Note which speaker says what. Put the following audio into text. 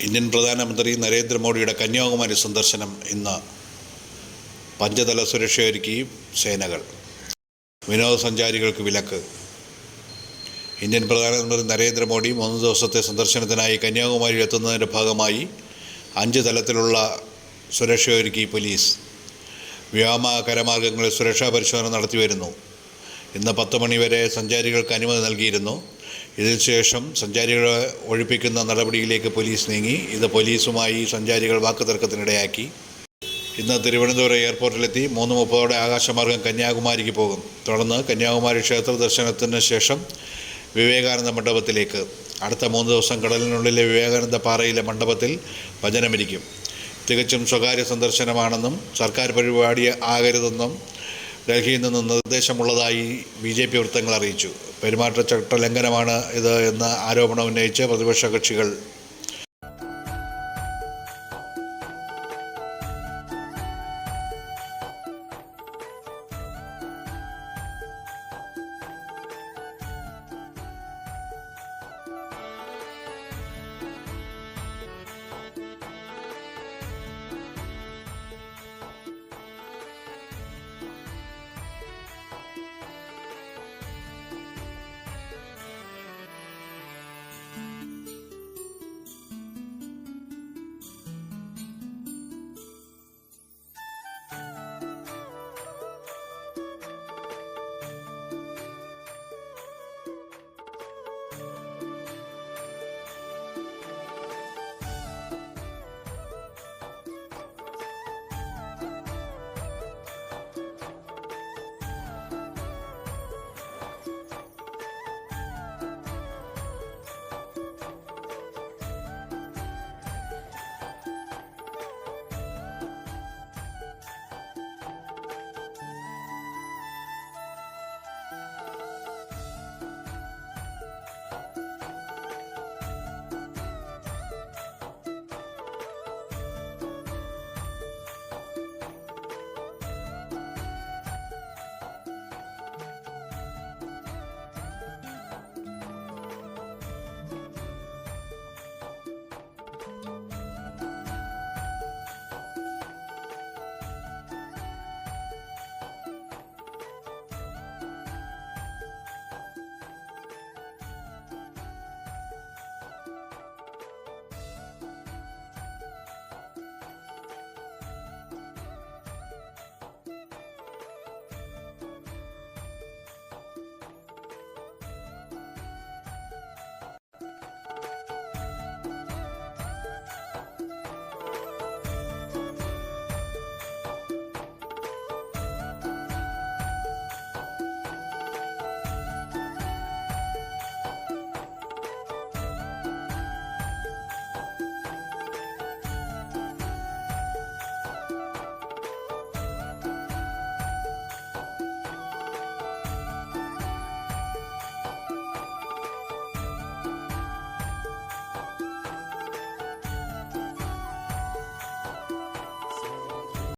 Speaker 1: Indian പ്രധാനമന്ത്രി നരേന്ദ്രമോദിയുടെ കന്യാകുമാരി സന്ദർശനം ഇന്ന്. പഞ്ചതല സുരക്ഷയൊരുക്കി സേനകൾ. വിനോദസഞ്ചാരികൾക്ക് വിലക്ക്. ഇന്ത്യൻ പ്രധാനമന്ത്രി നരേന്ദ്രമോദി 3 ദിവസത്തെ സന്ദർശനത്തിനായി കന്യാകുമാരിയിൽ എത്തുന്നതിൻ്റെ ഭാഗമായി 5 തലത്തിലുള്ള സുരക്ഷയൊരുക്കി പോലീസ്. വ്യോമ കരമാർഗങ്ങളിൽ സുരക്ഷാ പരിശോധന നടത്തിവരുന്നു. ഇന്ന് 10 മണി വരെ സഞ്ചാരികൾക്ക് അനുമതി നൽകിയിരുന്നു. ഇതിനുശേഷം സഞ്ചാരികളെ ഒഴിപ്പിക്കുന്ന നടപടിയിലേക്ക് പോലീസ് നീങ്ങി. ഇത് പോലീസുമായി സഞ്ചാരികൾ വാക്കുതർക്കത്തിനിടയാക്കി. ഇന്ന് തിരുവനന്തപുരം എയർപോർട്ടിലെത്തി 3:30 ആകാശമാർഗം കന്യാകുമാരിക്ക് പോകും. തുടർന്ന് കന്യാകുമാരി ക്ഷേത്ര ദർശനത്തിന് ശേഷം വിവേകാനന്ദ മണ്ഡപത്തിലേക്ക്. അടുത്ത 3 ദിവസം കടലിനുള്ളിലെ വിവേകാനന്ദ പാറയിലെ മണ്ഡപത്തിൽ ഭജനമിരിക്കും. തികച്ചും സ്വകാര്യ സന്ദർശനമാണെന്നും സർക്കാർ പരിപാടി ആകരുതെന്നും ഡൽഹിയിൽ നിന്ന് നിർദ്ദേശമുള്ളതായി BJP വൃത്തങ്ങൾ അറിയിച്ചു. പെരുമാറ്റച്ചട്ട ലംഘനമാണ് ഇത് എന്ന ആരോപണം ഉന്നയിച്ച് പ്രതിപക്ഷ കക്ഷികൾ